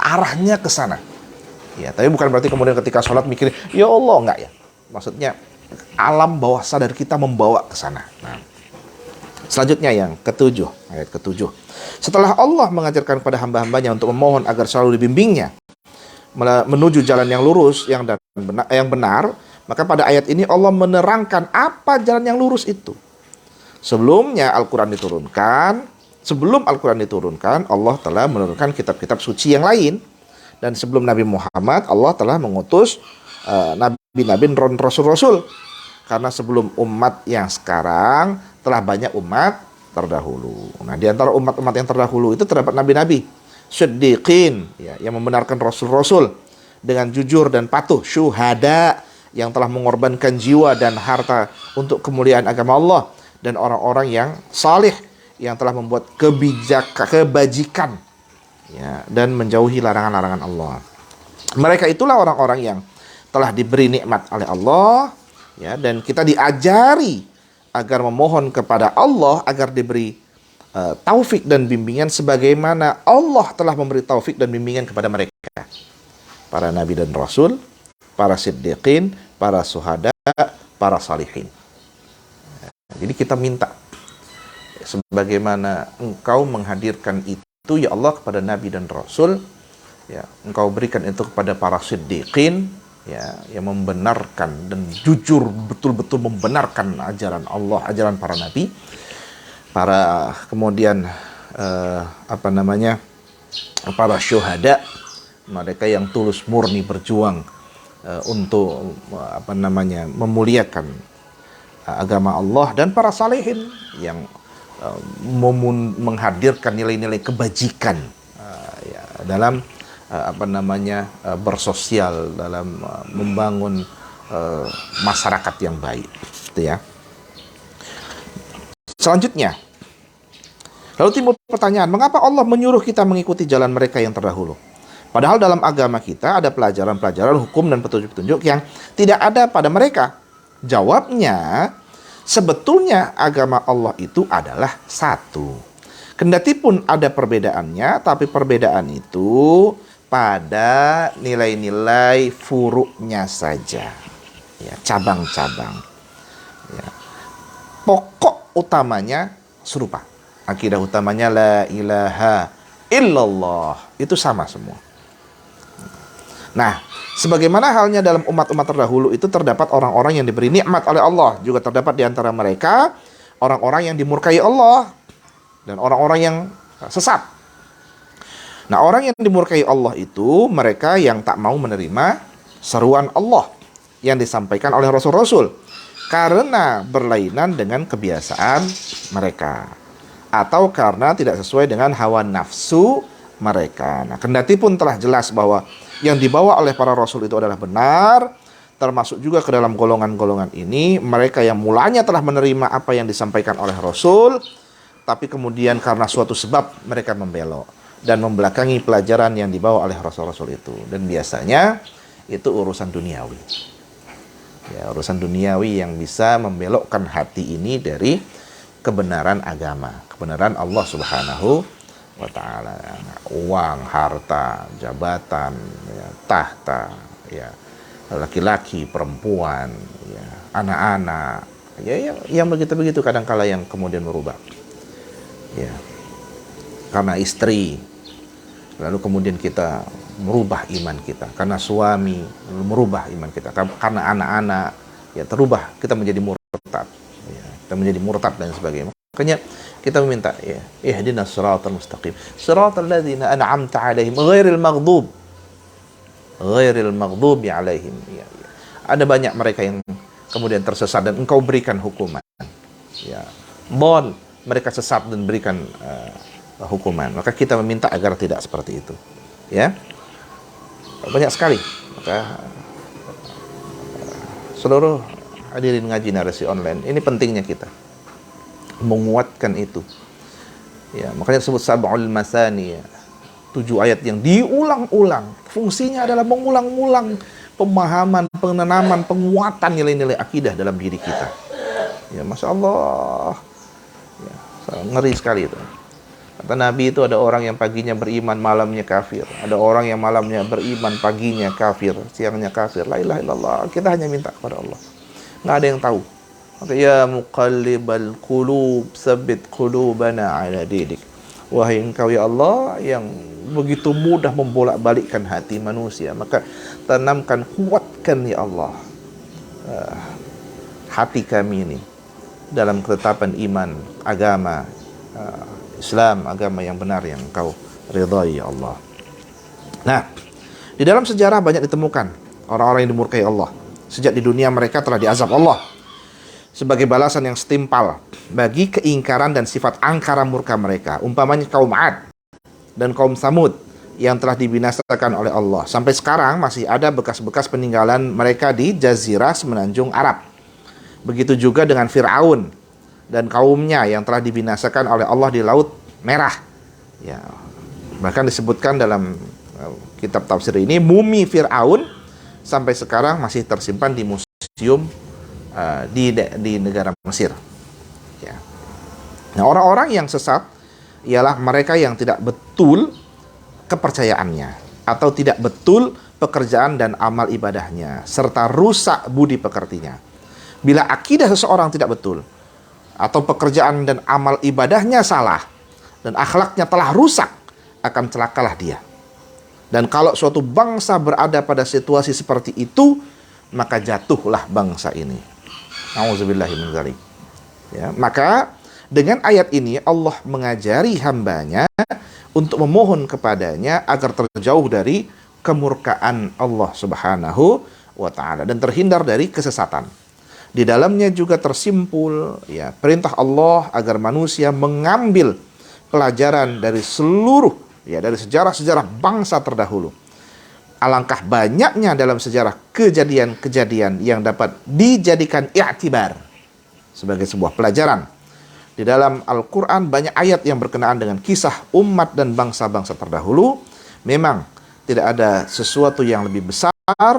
arahnya ke sana. Ya, tapi bukan berarti kemudian ketika sholat mikir, ya Allah, enggak ya. Maksudnya alam bawah sadar kita membawa ke sana. Nah, selanjutnya yang ketujuh, ayat ketujuh. Setelah Allah mengajarkan kepada hamba-hambanya untuk memohon agar selalu dibimbingnya menuju jalan yang lurus, yang benar, maka pada ayat ini Allah menerangkan apa jalan yang lurus itu. Sebelum Al-Quran diturunkan, Allah telah menurunkan kitab-kitab suci yang lain. Dan sebelum Nabi Muhammad, Allah telah mengutus nabi-nabi dan rasul-rasul. Karena sebelum umat yang sekarang, telah banyak umat terdahulu. Nah, di antara umat-umat yang terdahulu itu terdapat nabi-nabi, siddiqin, ya, yang membenarkan rasul-rasul dengan jujur dan patuh, syuhada, yang telah mengorbankan jiwa dan harta untuk kemuliaan agama Allah, dan orang-orang yang salih, yang telah membuat kebajikan, ya, dan menjauhi larangan-larangan Allah. Mereka itulah orang-orang yang telah diberi nikmat oleh Allah, ya, dan kita diajari agar memohon kepada Allah agar diberi taufik dan bimbingan sebagaimana Allah telah memberi taufik dan bimbingan kepada mereka, para nabi dan rasul, para siddiqin, para syuhada, para salihin. Jadi kita minta sebagaimana engkau menghadirkan itu ya Allah kepada nabi dan rasul, ya, engkau berikan itu kepada para siddiqin, ya, yang membenarkan dan jujur betul-betul membenarkan ajaran Allah, ajaran para nabi, para kemudian para syuhada, mereka yang tulus murni berjuang untuk memuliakan agama Allah, dan para salihin yang menghadirkan nilai-nilai kebajikan ya, dalam bersosial, dalam membangun masyarakat yang baik, gitu ya. Selanjutnya, lalu timbul pertanyaan, mengapa Allah menyuruh kita mengikuti jalan mereka yang terdahulu? Padahal dalam agama kita ada pelajaran-pelajaran hukum dan petunjuk-petunjuk yang tidak ada pada mereka. Jawabnya, sebetulnya agama Allah itu adalah satu. Kendati pun ada perbedaannya, tapi perbedaan itu pada nilai-nilai furuknya saja, ya, cabang-cabang. Ya. Pokok utamanya serupa. Akidah utamanya la ilaha illallah, itu sama semua. Nah, sebagaimana halnya dalam umat-umat terdahulu itu terdapat orang-orang yang diberi nikmat oleh Allah, juga terdapat di antara mereka orang-orang yang dimurkai Allah dan orang-orang yang sesat. Nah, orang yang dimurkai Allah itu mereka yang tak mau menerima seruan Allah yang disampaikan oleh Rasul-Rasul karena berlainan dengan kebiasaan mereka atau karena tidak sesuai dengan hawa nafsu mereka. Nah, kendati pun telah jelas bahwa yang dibawa oleh para Rasul itu adalah benar, termasuk juga ke dalam golongan-golongan ini mereka yang mulanya telah menerima apa yang disampaikan oleh Rasul, tapi kemudian karena suatu sebab mereka membelok dan membelakangi pelajaran yang dibawa oleh Rasul-Rasul itu. Dan biasanya itu urusan duniawi. Ya, urusan duniawi yang bisa membelokkan hati ini dari kebenaran agama, kebenaran Allah Subhanahu wa ta'ala. Uang, harta, jabatan, ya, tahta, ya, laki-laki, perempuan, ya, anak-anak, ya, yang begitu-begitu kadang-kala yang kemudian merubah. Ya, karena istri, lalu kemudian kita merubah iman kita, karena suami lalu merubah iman kita, karena anak-anak, ya terubah, kita menjadi murtad, ya, kita menjadi murtad dan sebagainya. Makanya kita meminta, ya, ihdinas siratal mustaqim, siratal ladzina an'amta 'alaihim ghairil maghdubi 'alaihim. Ya, ya. Ada banyak mereka yang kemudian tersesat dan engkau berikan hukuman. Ya, mereka sesat dan berikan hukuman. Maka kita meminta agar tidak seperti itu. Ya, banyak sekali. Maka seluruh hadirin ngaji narasi online, ini pentingnya kita menguatkan itu. Ya, makanya disebut sab'ul masani, ya. 7 ayat yang diulang-ulang. Fungsinya adalah mengulang-ulang pemahaman, penanaman, penguatan nilai-nilai akidah dalam diri kita. Ya, Masya Allah. Ya, ngeri sekali itu. Kata Nabi itu ada orang yang paginya beriman, malamnya kafir. Ada orang yang malamnya beriman, paginya kafir, siangnya kafir. La ilaha illallah. Kita hanya minta kepada Allah. Nggak ada yang tahu. Maka ya muqallibal qulub, tsabbit qulubana ala dinik. Wahai engkau ya Allah yang begitu mudah membolak-balikkan hati manusia, maka tanamkan, kuatkan ya Allah hati kami ini dalam ketetapan iman, agama Islam, agama yang benar yang engkau ridhai ya Allah. Nah, di dalam sejarah banyak ditemukan orang-orang yang dimurkai Allah. Sejak di dunia mereka telah diazab Allah sebagai balasan yang setimpal bagi keingkaran dan sifat angkara murka mereka. Umpamanya kaum Ad dan kaum Samud yang telah dibinasakan oleh Allah. Sampai sekarang masih ada bekas-bekas peninggalan mereka di jazirah semenanjung Arab. Begitu juga dengan Fir'aun dan kaumnya yang telah dibinasakan oleh Allah di Laut Merah. Ya, bahkan disebutkan dalam kitab tafsir ini, mumi Fir'aun sampai sekarang masih tersimpan di museum di negara Mesir. Ya. Nah, orang-orang yang sesat ialah mereka yang tidak betul kepercayaannya atau tidak betul pekerjaan dan amal ibadahnya serta rusak budi pekertinya. Bila akidah seseorang tidak betul atau pekerjaan dan amal ibadahnya salah dan akhlaknya telah rusak, akan celakalah dia. Dan kalau suatu bangsa berada pada situasi seperti itu, maka jatuhlah bangsa ini. Nauzubillahi min dzalik. Ya, maka dengan ayat ini Allah mengajari hambanya untuk memohon kepadanya agar terjauh dari kemurkaan Allah Subhanahu wa ta'ala dan terhindar dari kesesatan. Di dalamnya juga tersimpul ya perintah Allah agar manusia mengambil pelajaran dari seluruh ya dari sejarah-sejarah bangsa terdahulu. Alangkah banyaknya dalam sejarah kejadian-kejadian yang dapat dijadikan i'tibar sebagai sebuah pelajaran. Di dalam Al-Quran banyak ayat yang berkenaan dengan kisah umat dan bangsa-bangsa terdahulu. Memang tidak ada sesuatu yang lebih besar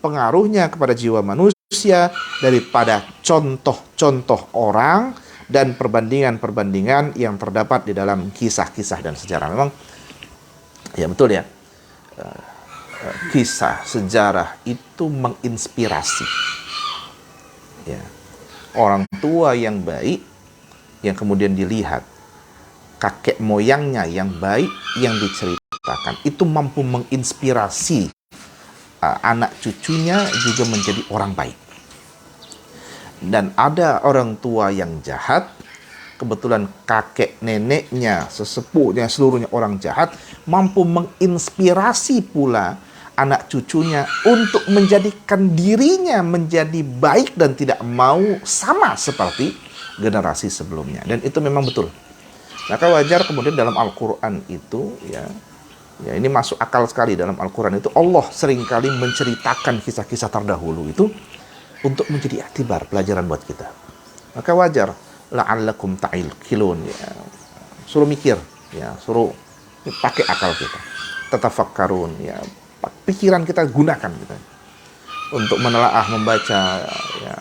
pengaruhnya kepada jiwa manusia daripada contoh-contoh orang dan perbandingan-perbandingan yang terdapat di dalam kisah-kisah dan sejarah. Memang ya betul ya, kisah sejarah itu menginspirasi ya. Orang tua yang baik yang kemudian dilihat kakek moyangnya yang baik yang diceritakan itu mampu menginspirasi anak cucunya juga menjadi orang baik. Dan ada orang tua yang jahat, kebetulan kakek neneknya, sesepuhnya, seluruhnya orang jahat, mampu menginspirasi pula anak cucunya untuk menjadikan dirinya menjadi baik dan tidak mau sama seperti generasi sebelumnya. Dan itu memang betul. Maka wajar kemudian dalam Al-Quran itu, ya ini masuk akal sekali dalam Al-Quran itu, Allah seringkali menceritakan kisah-kisah terdahulu itu untuk menjadi iktibar, pelajaran buat kita. Maka wajar, la'allakum ta'ilkilun, ya, suruh mikir, ya, suruh pakai akal kita, tatafakkarun, ya, pikiran kita gunakan gitu, untuk menelaah, membaca, ya,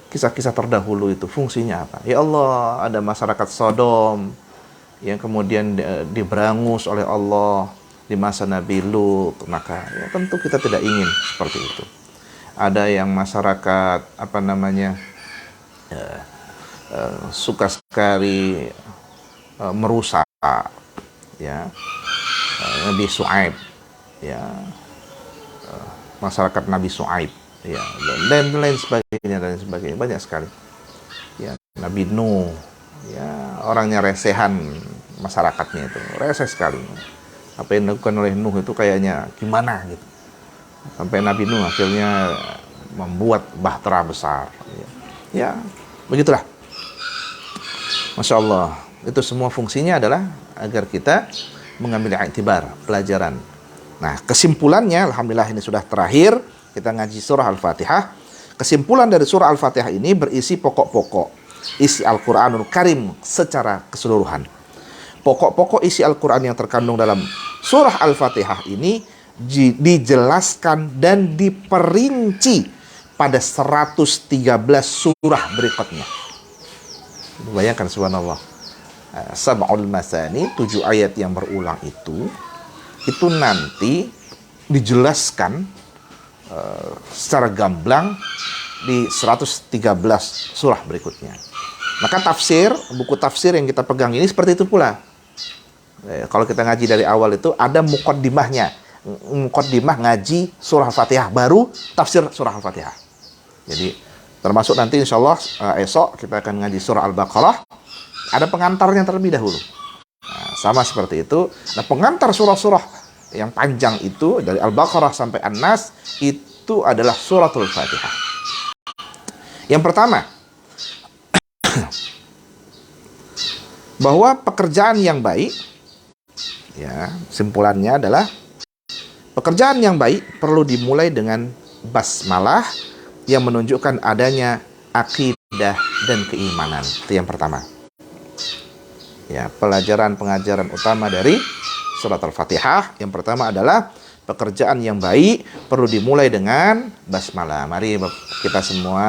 kisah-kisah terdahulu itu fungsinya apa. Ya Allah, ada masyarakat Sodom yang kemudian diberangus oleh Allah di masa Nabi Lut, maka ya, tentu kita tidak ingin seperti itu. Ada yang masyarakat suka sekali merusak, ya, Nabi Shu'aib, ya, masyarakat Nabi Shu'aib, ya, dan lain sebagainya, banyak sekali, ya, Nabi Nuh, ya, orangnya resehan, masyarakatnya itu reseh sekali. Apa yang dilakukan oleh Nuh itu kayaknya gimana gitu, sampai Nabi Nuh akhirnya membuat bahtera besar, ya, begitulah. Masya Allah, itu semua fungsinya adalah agar kita mengambil iktibar, pelajaran. Nah, kesimpulannya, alhamdulillah ini sudah terakhir, kita ngaji surah Al-Fatihah. Kesimpulan dari surah Al-Fatihah ini berisi pokok-pokok isi Al-Quranul Karim secara keseluruhan. Pokok-pokok isi Al-Quran yang terkandung dalam surah Al-Fatihah ini dijelaskan dan diperinci pada 113 surah berikutnya. Bayangkan, subhanallah, Sab'ul Masani, 7 ayat yang berulang itu nanti dijelaskan secara gamblang di 113 surah berikutnya. Maka tafsir, buku tafsir yang kita pegang ini seperti itu pula. Kalau kita ngaji dari awal itu ada muqaddimahnya, muqaddimah ngaji surah Al-Fatihah, baru tafsir surah Al-Fatihah. Jadi termasuk nanti insya Allah esok kita akan ngaji surah Al-Baqarah, ada pengantarnya terlebih dahulu. Nah, sama seperti itu. Nah, pengantar surah-surah yang panjang itu dari Al-Baqarah sampai An-Nas itu adalah suratul Fatihah. Yang pertama, bahwa pekerjaan yang baik, ya, simpulannya adalah pekerjaan yang baik perlu dimulai dengan basmalah yang menunjukkan adanya akidah dan keimanan. Itu yang pertama. Ya, pelajaran pengajaran utama dari surat Al-Fatihah yang pertama adalah pekerjaan yang baik perlu dimulai dengan basmalah. Mari kita semua,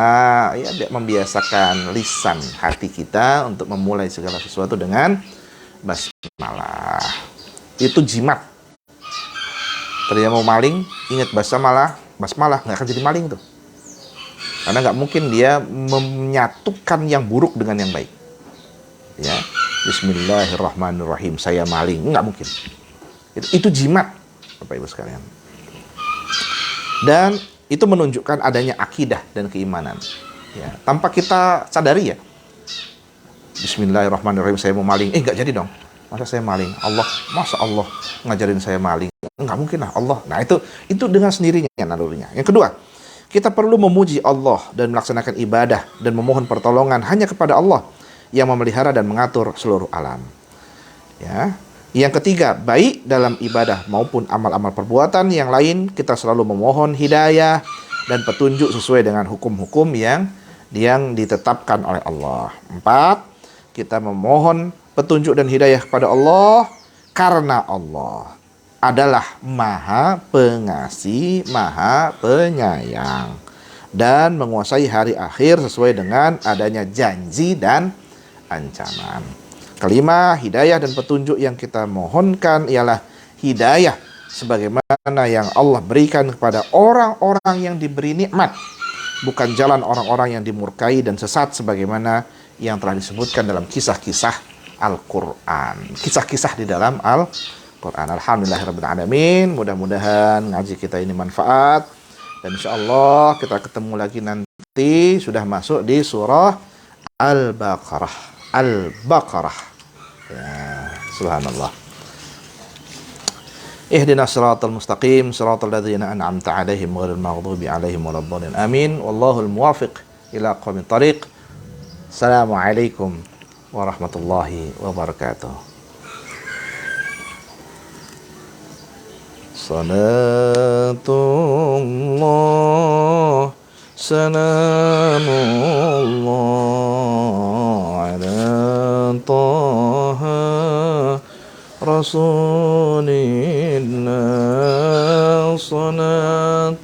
ya, membiasakan lisan hati kita untuk memulai segala sesuatu dengan basmalah. Itu jimat. Tadi mau maling, ingat basmalah, nggak akan jadi maling tuh. Karena nggak mungkin dia menyatukan yang buruk dengan yang baik. Ya, Bismillahirrahmanirrahim, saya maling, nggak mungkin. Itu jimat, Bapak Ibu sekalian. Dan itu menunjukkan adanya akidah dan keimanan. Ya, tanpa kita sadari, ya. Bismillahirrahmanirrahim, saya mau maling, nggak jadi dong. Masa saya maling? Masa Allah ngajarin saya maling? Nggak mungkin lah, Allah. Nah, itu dengan sendirinya nalurinya. Yang kedua, kita perlu memuji Allah dan melaksanakan ibadah dan memohon pertolongan hanya kepada Allah yang memelihara dan mengatur seluruh alam. Ya. Yang ketiga, baik dalam ibadah maupun amal-amal perbuatan yang lain, kita selalu memohon hidayah dan petunjuk sesuai dengan hukum-hukum yang ditetapkan oleh Allah. 4, kita memohon petunjuk dan hidayah kepada Allah karena Allah adalah Maha Pengasih, Maha Penyayang, dan menguasai hari akhir sesuai dengan adanya janji dan ancaman. Kelima, hidayah dan petunjuk yang kita mohonkan ialah hidayah sebagaimana yang Allah berikan kepada orang-orang yang diberi nikmat, bukan jalan orang-orang yang dimurkai dan sesat sebagaimana yang telah disebutkan dalam kisah-kisah Al-Quran, kisah-kisah di dalam Al-Quran. Quran. Alhamdulillahirabbil alamin. Mudah-mudahan ngaji kita ini manfaat dan insyaallah kita ketemu lagi nanti sudah masuk di surah Al-Baqarah. Al-Baqarah. Ya, subhanallah. Ihdinas siratal mustaqim, siratal ladzina an'amta 'alaihim ghairil maghdubi 'alaihim waladdallin. Amin. Wallahul muwaffiq ila aqwamit thariq. Assalamualaikum warahmatullahi wabarakatuh. Salatullah, salamullah ala taha Rasulillah. Salatullah,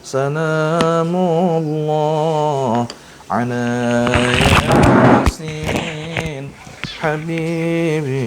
salamullah ala Yasin Habibillah.